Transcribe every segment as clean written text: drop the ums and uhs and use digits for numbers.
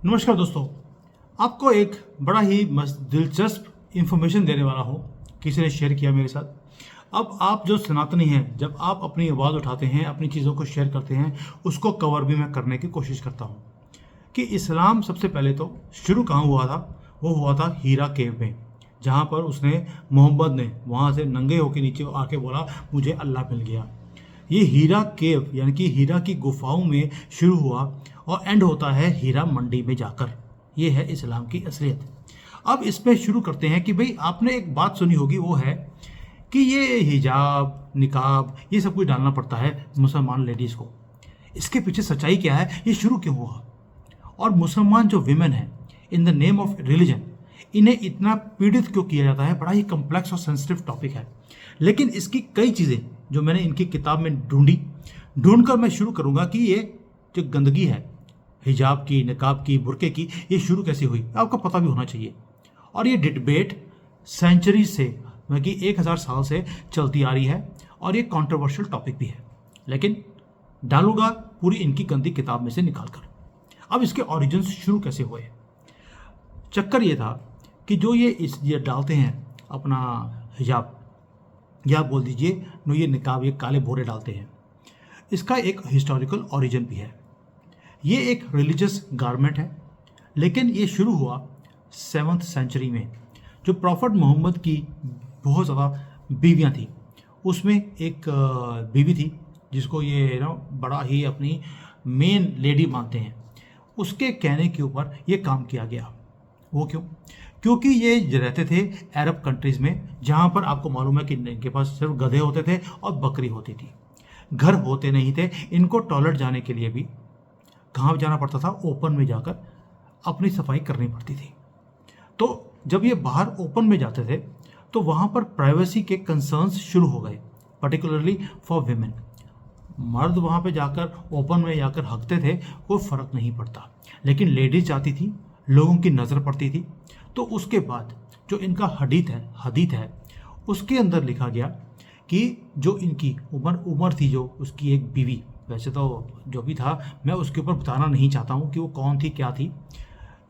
नमस्कार दोस्तों, आपको एक बड़ा ही दिलचस्प इंफॉर्मेशन देने वाला हूँ। किसी ने शेयर किया मेरे साथ। अब आप जो सनातनी हैं, जब आप अपनी आवाज़ उठाते हैं, अपनी चीज़ों को शेयर करते हैं, उसको कवर भी मैं करने की कोशिश करता हूँ कि इस्लाम सबसे पहले तो शुरू कहाँ हुआ था। वो हुआ था हीरा केव में, जहाँ पर उसने मोहम्मद ने वहाँ से नंगे होकर नीचे आके बोला मुझे अल्लाह मिल गया। ये हीरा केव यानी कि हीरा की गुफाओं में शुरू हुआ और एंड होता है हीरा मंडी में जाकर। ये है इस्लाम की असलियत। अब इसमें शुरू करते हैं कि भाई आपने एक बात सुनी होगी, वो है कि ये हिजाब निकाब ये सब कुछ डालना पड़ता है मुसलमान लेडीज़ को। इसके पीछे सच्चाई क्या है, ये शुरू क्यों हुआ, और मुसलमान जो विमेन है in the name of religion, इन्हें इतना पीड़ित क्यों किया जाता है। बड़ा ही कम्प्लेक्स और सेंसिटिव टॉपिक है, लेकिन इसकी कई चीज़ें जो मैंने इनकी किताब में ढूंढकर मैं शुरू करूंगा कि ये जो गंदगी है हिजाब की, निकाब की, बुरके की, ये शुरू कैसे हुई, आपको पता भी होना चाहिए। और ये डिबेट सेंचुरी से, मतलब कि 1000 साल से चलती आ रही है और ये कंट्रोवर्शियल टॉपिक भी है, लेकिन डालूंगा पूरी इनकी गंदी किताब में से निकाल कर। अब इसके ओरिजिन्स शुरू कैसे हुए। चक्कर ये था कि जो ये डालते हैं अपना हिजाब, या बोल दीजिए नो ये निकाब, ये काले बोरे डालते हैं, इसका एक हिस्टोरिकल ओरिजिन भी है। ये एक रिलीजियस गारमेंट है, लेकिन ये शुरू हुआ 7th सेंचुरी में। जो प्रॉफिट मोहम्मद की बहुत ज़्यादा बीवियाँ थी, उसमें एक बीवी थी जिसको ये बड़ा ही अपनी मेन लेडी मानते हैं। उसके कहने के ऊपर ये काम किया गया। वो क्यों? क्योंकि ये रहते थे अरब कंट्रीज़ में, जहाँ पर आपको मालूम है कि इनके पास सिर्फ गधे होते थे और बकरी होती थी, घर होते नहीं थे। इनको टॉयलेट जाने के लिए भी कहाँ जाना पड़ता था, ओपन में जाकर अपनी सफाई करनी पड़ती थी। तो जब ये बाहर ओपन में जाते थे तो वहाँ पर प्राइवेसी के कंसर्न्स शुरू हो गए, पर्टिकुलरली फॉर विमेन। मर्द वहाँ पे जाकर ओपन में जाकर हकते थे, कोई फ़र्क नहीं पड़ता, लेकिन लेडीज़ जाती थी, लोगों की नज़र पड़ती थी। तो उसके बाद जो इनका हदीत है उसके अंदर लिखा गया कि जो इनकी उमर थी, जो उसकी एक बीवी, वैसे तो जो भी था मैं उसके ऊपर बताना नहीं चाहता हूँ कि वो कौन थी क्या थी,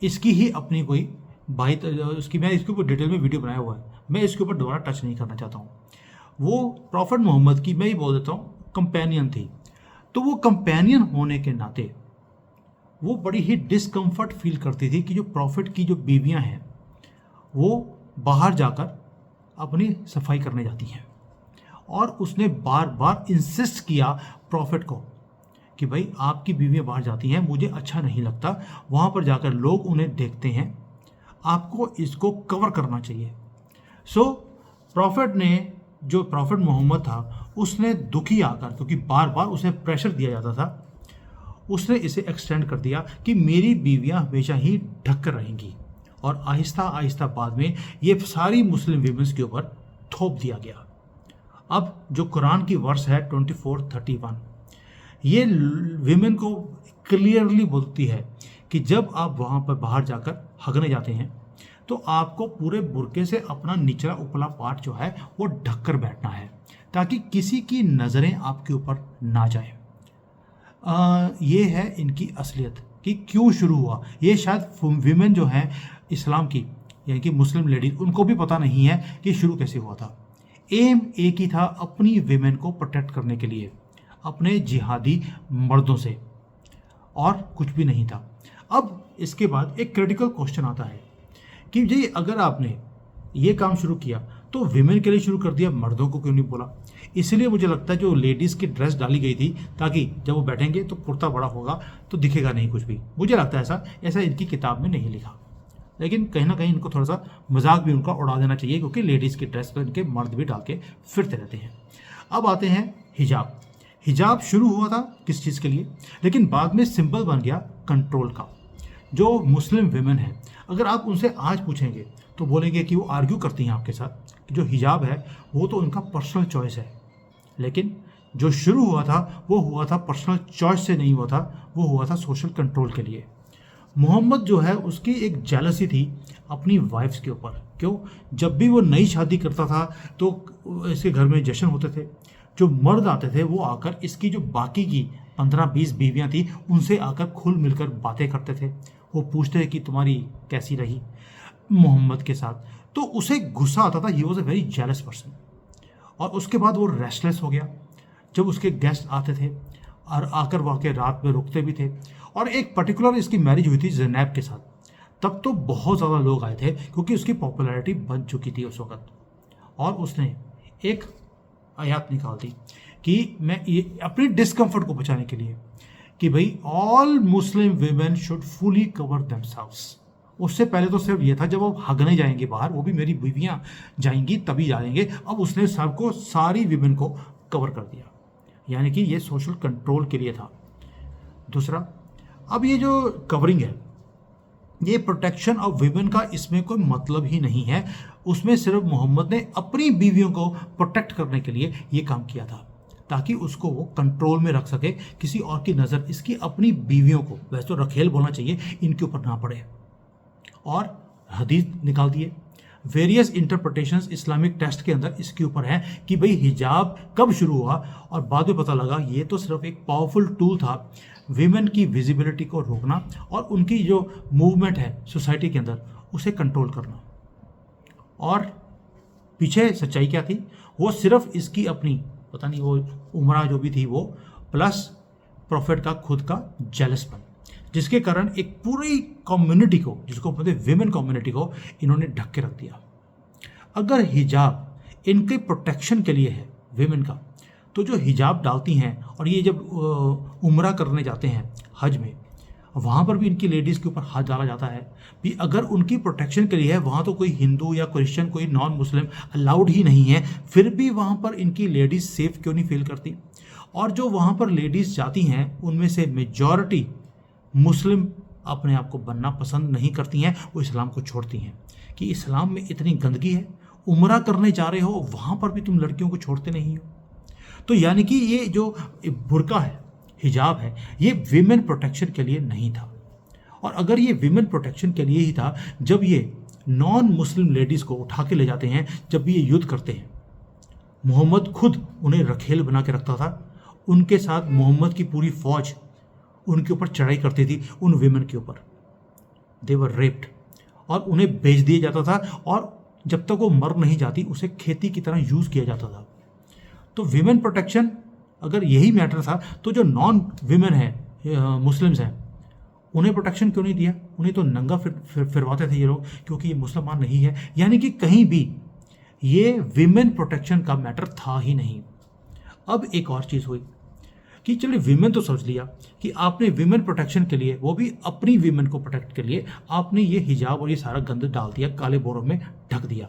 इसकी ही अपनी कोई बात, उसकी मैं इसके ऊपर डिटेल में वीडियो बनाया हुआ है, मैं इसके ऊपर दोबारा टच नहीं करना चाहता हूँ। वो प्रॉफिट मोहम्मद की, मैं ही बोल देता हूँ, कंपेनियन थी। तो वो कंपेनियन होने के नाते वो बड़ी ही डिस्कम्फर्ट फील करती थी कि जो प्रॉफिट की जो बीवियाँ हैं वो बाहर जाकर अपनी सफाई करने जाती हैं। और उसने बार बार इंसिस्ट किया प्रॉफिट को कि भाई आपकी बीवियाँ बाहर जाती हैं, मुझे अच्छा नहीं लगता, वहाँ पर जाकर लोग उन्हें देखते हैं, आपको इसको कवर करना चाहिए। सो प्रॉफिट मोहम्मद था, उसने दुखी आकर, क्योंकि बार बार उसे प्रेशर दिया जाता था, उसने इसे एक्सटेंड कर दिया कि मेरी बीवियाँ हमेशा ही ढक कर रहेंगी। और आहिस्ता आहिस्ता बाद में ये सारी मुस्लिम वीमेंस के ऊपर थोप दिया गया। अब जो कुरान की वर्स है 24:31, ये विमेन को क्लियरली बोलती है कि जब आप वहाँ पर बाहर जाकर हगने जाते हैं तो आपको पूरे बुरके से अपना निचला उपला पार्ट जो है वो ढक कर बैठना है, ताकि किसी की नज़रें आपके ऊपर ना जाए। ये है इनकी असलियत कि क्यों शुरू हुआ। ये शायद विमेन जो हैं इस्लाम की, यानी कि मुस्लिम लेडीज, उनको भी पता नहीं है कि शुरू कैसे हुआ था। एम एक ही था, अपनी विमेन को प्रोटेक्ट करने के लिए अपने जिहादी मर्दों से, और कुछ भी नहीं था। अब इसके बाद एक क्रिटिकल क्वेश्चन आता है कि जी अगर आपने ये काम शुरू किया तो विमेन के लिए शुरू कर दिया, मर्दों को क्यों नहीं बोला। इसलिए मुझे लगता है जो लेडीज़ की ड्रेस डाली गई थी, ताकि जब वो बैठेंगे तो कुर्ता बड़ा होगा तो दिखेगा नहीं कुछ भी। मुझे लगता है ऐसा इनकी किताब में नहीं लिखा, लेकिन कहीं ना कहीं इनको थोड़ा सा मजाक भी उनका उड़ा देना चाहिए, क्योंकि लेडीज़ की ड्रेस पर इनके मर्द भी डाल के फिरते रहते हैं। अब आते हैं हिजाब। हिजाब शुरू हुआ था किस चीज़ के लिए, लेकिन बाद में सिंबल बन गया कंट्रोल का। जो मुस्लिम विमेन है, अगर आप उनसे आज पूछेंगे तो बोलेंगे कि वो आर्ग्यू करती हैं आपके साथ कि जो हिजाब है वो तो उनका पर्सनल चॉइस है, लेकिन जो शुरू हुआ था वो हुआ था पर्सनल चॉइस से नहीं हुआ था, वो हुआ था सोशल कंट्रोल के लिए। मोहम्मद जो है उसकी एक जेलसी थी अपनी वाइफ्स के ऊपर। क्यों? जब भी वो नई शादी करता था तो इसके घर में जश्न होते थे, जो मर्द आते थे वो आकर इसकी जो बाकी की 15-20 बीवियां थी, उनसे आकर खुल मिलकर बातें करते थे। वो पूछते थे कि तुम्हारी कैसी रही मोहम्मद के साथ। तो उसे गुस्सा आता था, he was a very jealous person. और उसके बाद वो रेस्टलेस हो गया जब उसके गेस्ट आते थे और आकर वहाँ के रात में रुकते भी थे। और एक पर्टिकुलर इसकी मैरिज हुई थी ज़ैनब के साथ। तब तो बहुत ज़्यादा लोग आए थे क्योंकि उसकी पॉपुलैरिटी बन चुकी थी उस वक्त। और उसने एक आयत निकाल दी कि मैं ये अपनी डिस्कम्फर्ट को बचाने के लिए कि भाई all Muslim women should fully cover themselves. उससे पहले तो सिर्फ ये था जब वो हगने जाएंगे बाहर, वो भी मेरी बीवियां जाएंगी तभी जाएंगे। अब उसने सबको, सारी वीमेन को कवर कर दिया, यानी कि ये सोशल कंट्रोल के लिए था। दूसरा, अब ये जो कवरिंग है, ये प्रोटेक्शन ऑफ वीमेन का इसमें कोई मतलब ही नहीं है। उसमें सिर्फ मोहम्मद ने अपनी बीवियों को प्रोटेक्ट करने के लिए ये काम किया था ताकि उसको वो कंट्रोल में रख सके, किसी और की नज़र इसकी अपनी बीवियों को, वैसे तो रखेल बोलना चाहिए, इनके ऊपर ना पड़े। और हदीस निकाल दिए। वेरियस इंटरप्रिटेशंस इस्लामिक टेक्स्ट के अंदर इसके ऊपर है कि भाई हिजाब कब शुरू हुआ, और बाद में पता लगा ये तो सिर्फ एक पावरफुल टूल था वीमेन की विजिबिलिटी को रोकना और उनकी जो मूवमेंट है सोसाइटी के अंदर उसे कंट्रोल करना। और पीछे सच्चाई क्या थी, वो सिर्फ इसकी अपनी, पता नहीं वो उमरा जो भी थी वो, प्लस प्रॉफिट का खुद का जेलसपन, जिसके कारण एक पूरी कम्युनिटी को, जिसको बोलते हैं विमेन कम्युनिटी को, इन्होंने ढक के रख दिया। अगर हिजाब इनके प्रोटेक्शन के लिए है विमेन का, तो जो हिजाब डालती हैं और ये जब उम्रा करने जाते हैं हज में, वहाँ पर भी इनकी लेडीज़ के ऊपर हाथ डाला जाता है भी अगर उनकी प्रोटेक्शन के लिए है। वहाँ तो कोई हिंदू या क्रिश्चियन, कोई नॉन मुस्लिम अलाउड ही नहीं है, फिर भी वहाँ पर इनकी लेडीज़ सेफ क्यों नहीं फील करती। और जो वहाँ पर लेडीज़ जाती हैं उनमें से मेजॉरिटी मुस्लिम अपने आप को बनना पसंद नहीं करती हैं, वो इस्लाम को छोड़ती हैं कि इस्लाम में इतनी गंदगी है, उम्रा करने जा रहे हो वहाँ पर भी तुम लड़कियों को छोड़ते नहीं हो। तो यानी कि ये जो बुर्का है, हिजाब है, ये विमेन प्रोटेक्शन के लिए नहीं था। और अगर ये विमेन प्रोटेक्शन के लिए ही था, जब ये नॉन मुस्लिम लेडीज़ को उठा के ले जाते हैं, जब भी ये युद्ध करते हैं, मोहम्मद खुद उन्हें रखेल बना के रखता था। उनके साथ मोहम्मद की पूरी फौज उनके ऊपर चढ़ाई करती थी, उन विमेन के ऊपर। दे वर रेप्ड और उन्हें बेच दिया जाता था, और जब तक वो मर नहीं जाती उसे खेती की तरह यूज़ किया जाता था। तो विमेन प्रोटेक्शन अगर यही मैटर था, तो जो नॉन विमेन है, मुस्लिम्स हैं, उन्हें प्रोटेक्शन क्यों नहीं दिया? उन्हें तो नंगा फिरवाते थे ये लोग, क्योंकि ये मुसलमान नहीं है। यानी कि कहीं भी ये विमेन प्रोटेक्शन का मैटर था ही नहीं। अब एक और चीज़ हुई कि चलिए विमेन तो समझ लिया कि आपने विमेन प्रोटेक्शन के लिए, वो भी अपनी विमेन को प्रोटेक्ट के लिए, आपने ये हिजाब और ये सारा गंद डाल दिया, काले बोरों में ढक दिया।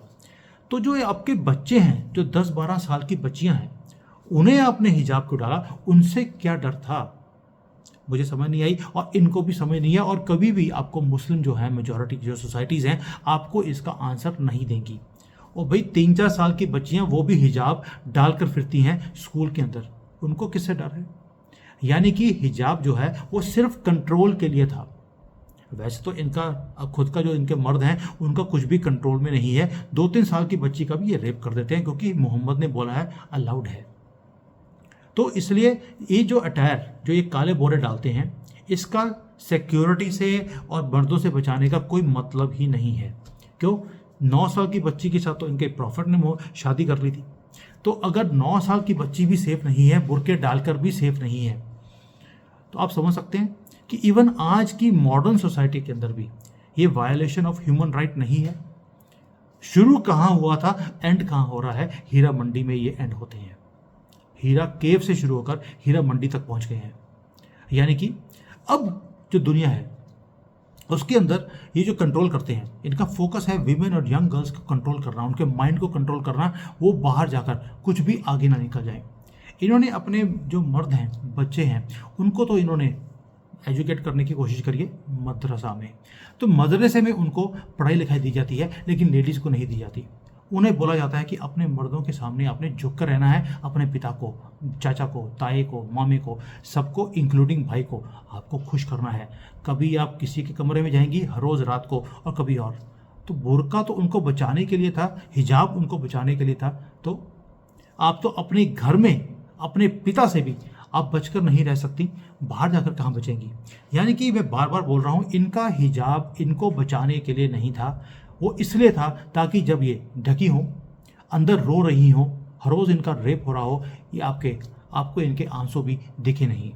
तो जो ये आपके बच्चे हैं, जो 10-12 साल की बच्चियां हैं, उन्हें आपने हिजाब क्यों डाला? उनसे क्या डर था? मुझे समझ नहीं आई और इनको भी समझ नहीं है। और कभी भी आपको मुस्लिम जो है, मेजॉरिटी जो सोसाइटीज़ हैं, आपको इसका आंसर नहीं देंगी। और भाई 3-4 साल की बच्चियां वो भी हिजाब डालकर फिरती हैं स्कूल के अंदर, उनको किससे डर है? यानी कि हिजाब जो है वो सिर्फ कंट्रोल के लिए था। वैसे तो इनका खुद का जो इनके मर्द हैं उनका कुछ भी कंट्रोल में नहीं है। 2-3 साल की बच्ची का भी ये रेप कर देते हैं, क्योंकि मोहम्मद ने बोला है अलाउड है। तो इसलिए ये जो अटायर, जो ये काले बोरे डालते हैं, इसका सिक्योरिटी से और मर्दों से बचाने का कोई मतलब ही नहीं है। क्यों? 9 साल की बच्ची के साथ तो इनके प्रॉफिट ने शादी कर ली थी। तो अगर 9 साल की बच्ची भी सेफ नहीं है, बुर्के डालकर भी सेफ नहीं है, तो आप समझ सकते हैं कि इवन आज की मॉडर्न सोसाइटी के अंदर भी ये वायलेशन ऑफ ह्यूमन राइट नहीं है। शुरू कहाँ हुआ था, एंड कहाँ हो रहा है? हीरा मंडी में ये एंड होते हैं। हीरा केव से शुरू होकर हीरा मंडी तक पहुंच गए हैं। यानी कि अब जो दुनिया है उसके अंदर ये जो कंट्रोल करते हैं, इनका फोकस है विमेन और यंग गर्ल्स को कंट्रोल करना, उनके माइंड को कंट्रोल करना, वो बाहर जाकर कुछ भी आगे ना निकल जाए। इन्होंने अपने जो मर्द हैं, बच्चे हैं, उनको तो इन्होंने एजुकेट करने की कोशिश करिए मदरसा में। तो मदरसे में उनको पढ़ाई लिखाई दी जाती है, लेकिन लेडीज़ को नहीं दी जाती। उन्हें बोला जाता है कि अपने मर्दों के सामने आपने झुक कर रहना है, अपने पिता को, चाचा को, ताए को, मामे को, सबको इंक्लूडिंग भाई को आपको खुश करना है। कभी आप किसी के कमरे में जाएंगी हर रोज़ रात को, और कभी और। तो बुर्का तो उनको बचाने के लिए था, हिजाब उनको बचाने के लिए था। तो आप तो अपने घर में अपने पिता से भी आप बचकर नहीं रह सकती, बाहर जाकर कहाँ बचेंगी। यानी कि मैं बार बार बोल रहा हूँ, इनका हिजाब इनको बचाने के लिए नहीं था, वो इसलिए था ताकि जब ये ढकी हों, अंदर रो रही हों, हर रोज़ इनका रेप हो रहा हो, ये आपको इनके आंसू भी दिखे नहीं।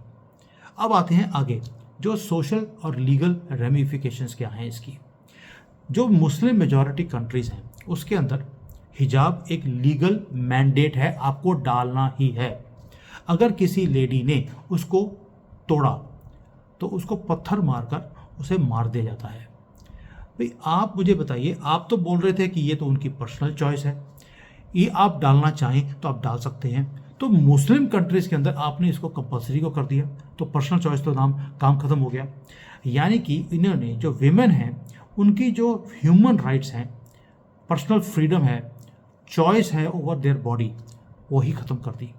अब आते हैं आगे, जो सोशल और लीगल रेमिफिकेशंस क्या हैं इसकी। जो मुस्लिम मेजॉरिटी कंट्रीज़ हैं उसके अंदर हिजाब एक लीगल मैंडेट है, आपको डालना ही है। अगर किसी लेडी ने उसको तोड़ा तो उसको पत्थर मारकर उसे मार दिया जाता है। भाई आप मुझे बताइए, आप तो बोल रहे थे कि ये तो उनकी पर्सनल चॉइस है, ये आप डालना चाहें तो आप डाल सकते हैं, तो मुस्लिम कंट्रीज़ के अंदर आपने इसको कंपलसरी को कर दिया, तो पर्सनल चॉइस तो काम ख़त्म हो गया। यानी कि इन्होंने जो विमेन हैं उनकी जो ह्यूमन राइट्स हैं, पर्सनल फ्रीडम है, चॉइस है ओवर देयर बॉडी, वही ख़त्म कर दी।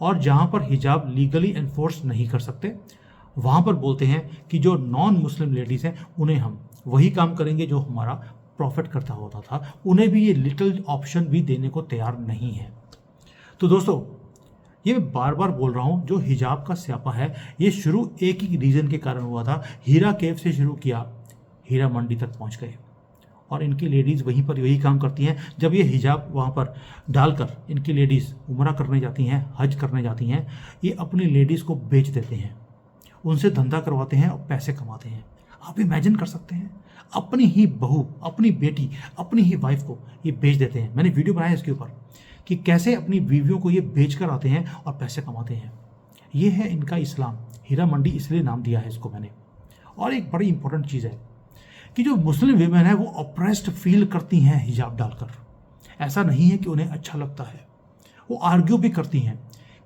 और जहाँ पर हिजाब लीगली एनफोर्स नहीं कर सकते, वहाँ पर बोलते हैं कि जो नॉन मुस्लिम लेडीज़ हैं उन्हें हम वही काम करेंगे जो हमारा प्रॉफिट करता होता था, उन्हें भी ये लिटिल ऑप्शन भी देने को तैयार नहीं है। तो दोस्तों, ये मैं बार बार बोल रहा हूँ, जो हिजाब का स्यापा है ये शुरू एक ही रीज़न के कारण हुआ था। हीरा केव से शुरू किया, हीरा मंडी तक पहुँच गए, और इनकी लेडीज़ वहीं पर यही काम करती हैं। जब ये हिजाब वहाँ पर डालकर इनकी लेडीज़ उम्रा करने जाती हैं, हज करने जाती हैं, ये अपनी लेडीज़ को बेच देते हैं, उनसे धंधा करवाते हैं और पैसे कमाते हैं। आप इमेजिन कर सकते हैं, अपनी ही बहू, अपनी बेटी, अपनी ही वाइफ को ये बेच देते हैं। मैंने वीडियो बनाया इसके ऊपर कि कैसे अपनी बीवियों को ये बेच कर आते हैं और पैसे कमाते हैं। ये है इनका इस्लाम। हीरा मंडी इसलिए नाम दिया है इसको मैंने। और एक बड़ी इंपॉर्टेंट चीज़ है कि जो मुस्लिम वीमेन है वो ऑप्रेस्ड फील करती हैं हिजाब डालकर। ऐसा नहीं है कि उन्हें अच्छा लगता है, वो आर्ग्यू भी करती हैं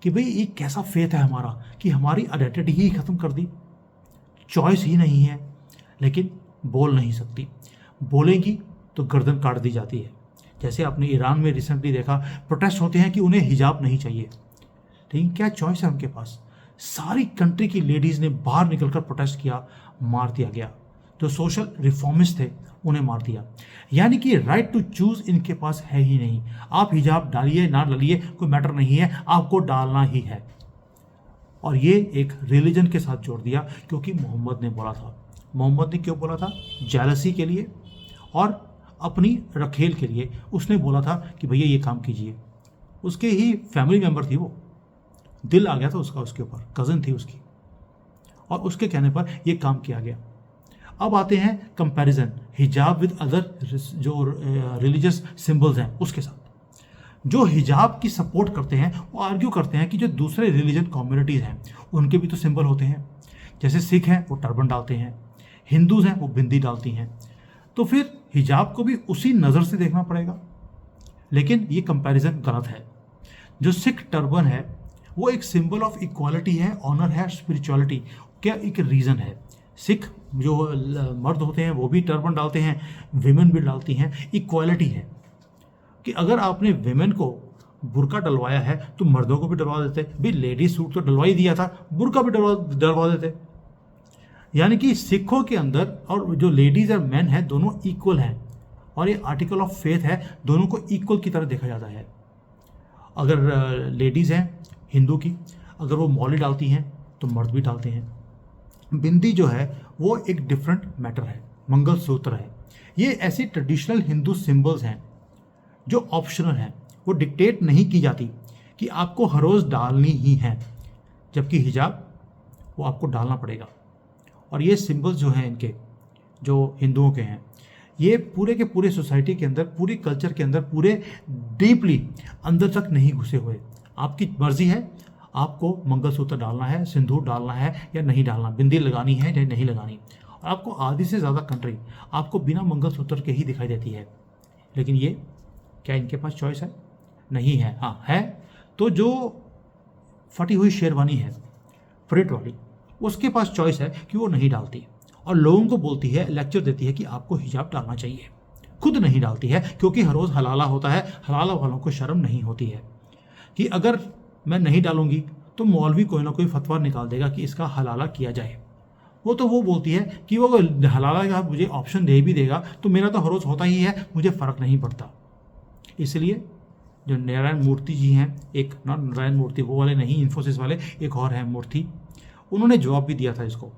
कि भाई ये कैसा फेथ है हमारा कि हमारी आइडेंटिटी ही ख़त्म कर दी, चॉइस ही नहीं है। लेकिन बोल नहीं सकती, बोलेंगी तो गर्दन काट दी जाती है। जैसे आपने ईरान में रिसेंटली देखा, प्रोटेस्ट होते हैं कि उन्हें हिजाब नहीं चाहिए, लेकिन क्या चॉइस है उनके पास। सारी कंट्री की लेडीज़ ने बाहर निकलकर प्रोटेस्ट किया, मार दिया गया। जो सोशल रिफॉर्मिस्ट थे उन्हें मार दिया। यानी कि राइट टू चूज इनके पास है ही नहीं। आप हिजाब डालिए ना डालिए कोई मैटर नहीं है, आपको डालना ही है। और ये एक रिलीजन के साथ जोड़ दिया, क्योंकि मोहम्मद ने बोला था। मोहम्मद ने क्यों बोला था? जेलसी के लिए और अपनी रखेल के लिए। उसने बोला था कि भैया ये काम कीजिए। उसके ही फैमिली मेम्बर थी, वो दिल आ गया था उसका उसके ऊपर, कज़न थी उसकी, और उसके कहने पर यह काम किया गया। अब आते हैं कंपैरिजन हिजाब विद अदर जो रिलीजियस सिंबल्स हैं उसके साथ। जो हिजाब की सपोर्ट करते हैं वो आर्ग्यू करते हैं कि जो दूसरे रिलीजन कम्युनिटीज़ हैं उनके भी तो सिंबल होते हैं। जैसे सिख हैं वो टर्बन डालते हैं, हिंदूज़ हैं वो बिंदी डालती हैं, तो फिर हिजाब को भी उसी नज़र से देखना पड़ेगा। लेकिन ये कंपैरिजन गलत है। जो सिख टर्बन है वो एक सिंबल ऑफ इक्वालिटी है, ऑनर है, स्पिरिचुअलिटी क्या एक रीज़न है। सिख जो मर्द होते हैं वो भी टर्बन डालते हैं, विमेन भी डालती हैं। इक्वालिटी है कि अगर आपने विमेन को बुर्का डलवाया है तो मर्दों को भी डलवा देते। भी लेडीज सूट तो डलवा ही दिया था, बुर्का भी डलवा देते। यानी कि सिखों के अंदर और जो लेडीज़ और मैन है दोनों इक्वल हैं, और ये आर्टिकल ऑफ फेथ है, दोनों को इक्वल की तरह देखा जाता है। अगर लेडीज़ हैं हिंदू की, अगर वो मौली डालती हैं तो मर्द भी डालते हैं। बिंदी जो है वो एक डिफरेंट मैटर है, मंगलसूत्र है। ये ऐसी ट्रेडिशनल हिंदू सिंबल्स हैं जो ऑप्शनल हैं, वो डिक्टेट नहीं की जाती कि आपको हर रोज़ डालनी ही है, जबकि हिजाब वो आपको डालना पड़ेगा। और ये सिंबल्स जो हैं इनके, जो हिंदुओं के हैं, ये पूरे के पूरे सोसाइटी के अंदर, पूरी कल्चर के अंदर, पूरे डीपली अंदर तक नहीं घुसे हुए। आपकी मर्जी है, आपको मंगलसूत्र डालना है, सिंदूर डालना है या नहीं डालना, बिंदी लगानी है या नहीं लगानी। और आपको आधी से ज़्यादा कंट्री आपको बिना मंगलसूत्र के ही दिखाई देती है। लेकिन ये क्या इनके पास चॉइस है? नहीं है। हाँ है, तो जो फटी हुई शेरवानी है प्रिंट वाली, उसके पास चॉइस है कि वो नहीं डालती, और लोगों को बोलती है, लेक्चर देती है कि आपको हिजाब डालना चाहिए। खुद नहीं डालती है, क्योंकि हर रोज़ हलाला होता है। हलाला वालों को शर्म नहीं होती है कि अगर मैं नहीं डालूंगी तो मौलवी कोई ना कोई फतवा निकाल देगा कि इसका हलाला किया जाए। वो बोलती है कि वो हलाला का मुझे ऑप्शन दे भी देगा तो मेरा तो हर रोज़ होता ही है, मुझे फ़र्क नहीं पड़ता। इसलिए जो नारायण मूर्ति जी हैं, एक नॉट नारायण मूर्ति वो वाले नहीं, इन्फोसिस वाले, एक और है मूर्ति, उन्होंने जवाब भी दिया था इसको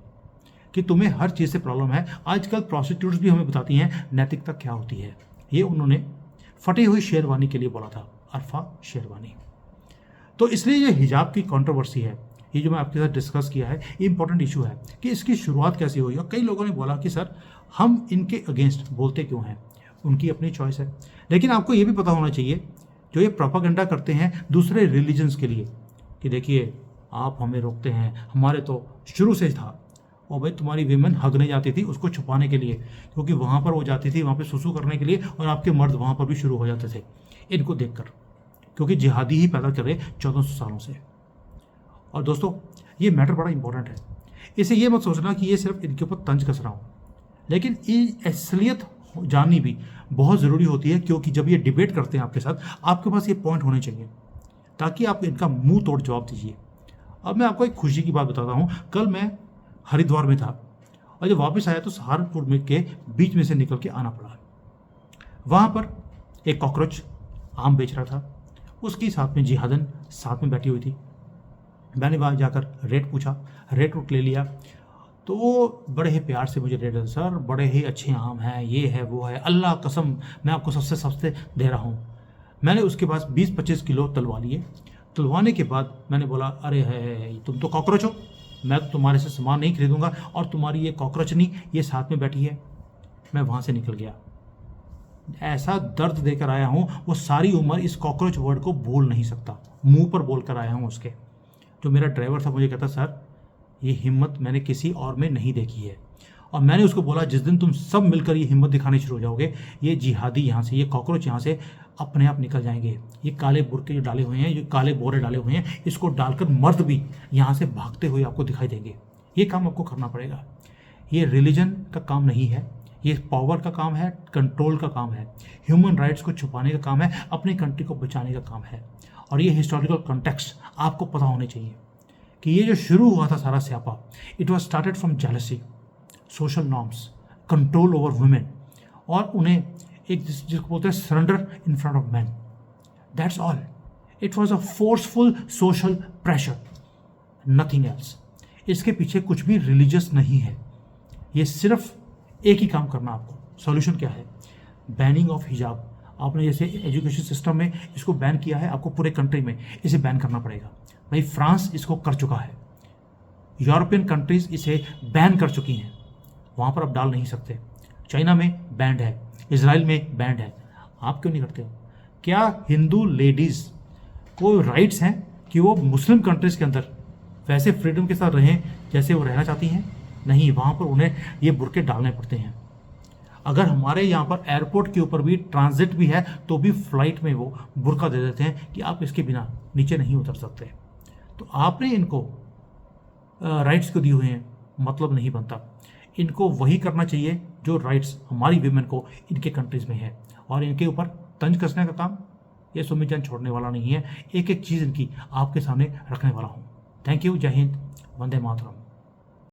कि तुम्हें हर चीज़ से प्रॉब्लम है। आजकल प्रोस्टिट्यूट्स भी हमें बताती हैं नैतिकता क्या होती है। ये उन्होंने फटी हुई शेरवानी के लिए बोला था, अरफा शेरवानी। तो इसलिए ये हिजाब की कंट्रोवर्सी है, ये जो मैं आपके साथ डिस्कस किया है, ये इंपॉर्टेंट इशू है कि इसकी शुरुआत कैसे हुई। और कई लोगों ने बोला कि सर हम इनके अगेंस्ट बोलते क्यों हैं, उनकी अपनी चॉइस है। लेकिन आपको ये भी पता होना चाहिए जो ये प्रोपागेंडा करते हैं दूसरे रिलीजन्स के लिए कि देखिए आप हमें रोकते हैं, हमारे तो शुरू से था। और भाई तुम्हारी विमेन हगने जाती थी उसको छुपाने के लिए, क्योंकि वहाँ पर वो जाती थी वहाँ पे सुसु करने के लिए, और आपके मर्द वहाँ पर भी शुरू हो जाते थे इनको देखकर, क्योंकि जिहादी ही पैदा करे 1400 सालों से। और दोस्तों ये मैटर बड़ा इंपॉर्टेंट है, इसे ये मत सोचना कि ये सिर्फ इनके ऊपर तंज कस रहा हूँ, लेकिन ये असलियत जाननी भी बहुत ज़रूरी होती है, क्योंकि जब ये डिबेट करते हैं आपके साथ, आपके पास ये पॉइंट होने चाहिए ताकि आप इनका मुंह तोड़ जवाब दीजिए। अब मैं आपको एक खुशी की बात बताता हूँ। कल मैं हरिद्वार में था और जब वापस आया तो सहारनपुर में के बीच में से निकल के आना पड़ा। वहाँ पर एक कॉकरोच आम बेच रहा था, उसकी साथ में जिहादन साथ में बैठी हुई थी। मैंने वहाँ जाकर रेट पूछा, रेट उठ ले लिया, तो वो बड़े ही प्यार से मुझे रेट दिया, सर बड़े ही अच्छे आम हैं, ये है वो है, अल्लाह कसम मैं आपको सबसे सस्ते दे रहा हूँ। मैंने उसके पास 20-25 किलो तलवा लिए। तुलवाने के बाद मैंने बोला अरे है तुम तो कॉकरोच हो, मैं तो तुम्हारे से सामान नहीं खरीदूंगा, और तुम्हारी ये कॉकरोच नहीं ये साथ में बैठी है। मैं वहाँ से निकल गया, ऐसा दर्द देकर आया हूँ वो सारी उम्र इस कॉकरोच वर्ड को भूल नहीं सकता, मुंह पर बोल कर आया हूँ उसके। जो मेरा ड्राइवर था मुझे कहता सर ये हिम्मत मैंने किसी और में नहीं देखी है। और मैंने उसको बोला जिस दिन तुम सब मिलकर ये हिम्मत दिखानी शुरू हो जाओगे, ये जिहादी यहाँ से, ये कॉकरोच यहाँ से अपने आप निकल जाएंगे। ये काले बुरके जो डाले हुए हैं, ये काले बोरे डाले हुए हैं, इसको डालकर मर्द भी यहाँ से भागते हुए आपको दिखाई देंगे। ये काम आपको करना पड़ेगा। ये रिलीजन का काम नहीं है, ये पावर का काम है, कंट्रोल का काम है, ह्यूमन राइट्स को छुपाने का काम है, अपनी कंट्री को बचाने का काम है। और ये हिस्टोरिकल कॉन्टेक्स्ट आपको पता होने चाहिए कि ये जो शुरू हुआ था सारा स्यापा, it was started from jealousy, social norms, control over women, और उन्हें एक जिसको बोलते हैं surrender in front of man, that's all. It was a forceful social pressure, nothing else. इसके पीछे कुछ भी रिलीजियस नहीं है। ये सिर्फ एक ही काम करना आपको। सॉल्यूशन क्या है? बैनिंग ऑफ हिजाब। आपने जैसे एजुकेशन सिस्टम में इसको बैन किया है, आपको पूरे कंट्री में इसे बैन करना पड़ेगा। भाई फ्रांस इसको कर चुका है, यूरोपियन कंट्रीज इसे बैन कर चुकी हैं, वहाँ पर आप डाल नहीं सकते। चाइना में बैंड है, इजराइल में बैंड है, आप क्यों नहीं करते हो? क्या हिंदू लेडीज़ को राइट्स हैं कि वो मुस्लिम कंट्रीज़ के अंदर वैसे फ्रीडम के साथ रहें जैसे वो रहना चाहती हैं? नहीं, वहाँ पर उन्हें ये बुर्के डालने पड़ते हैं। अगर हमारे यहाँ पर एयरपोर्ट के ऊपर भी ट्रांजिट भी है तो भी फ्लाइट में वो बुर्का दे देते हैं कि आप इसके बिना नीचे नहीं उतर सकते। तो आपने इनको राइट्स क्यों दिए हुए हैं? मतलब नहीं बनता। इनको वही करना चाहिए जो राइट्स हमारी वीमेन को इनके कंट्रीज़ में है, और इनके ऊपर तंज कसने का काम ये सुमित जैन छोड़ने वाला नहीं है। एक एक चीज़ इनकी आपके सामने रखने वाला हूँ। Thank you. जय हिंद, वंदे मातरम।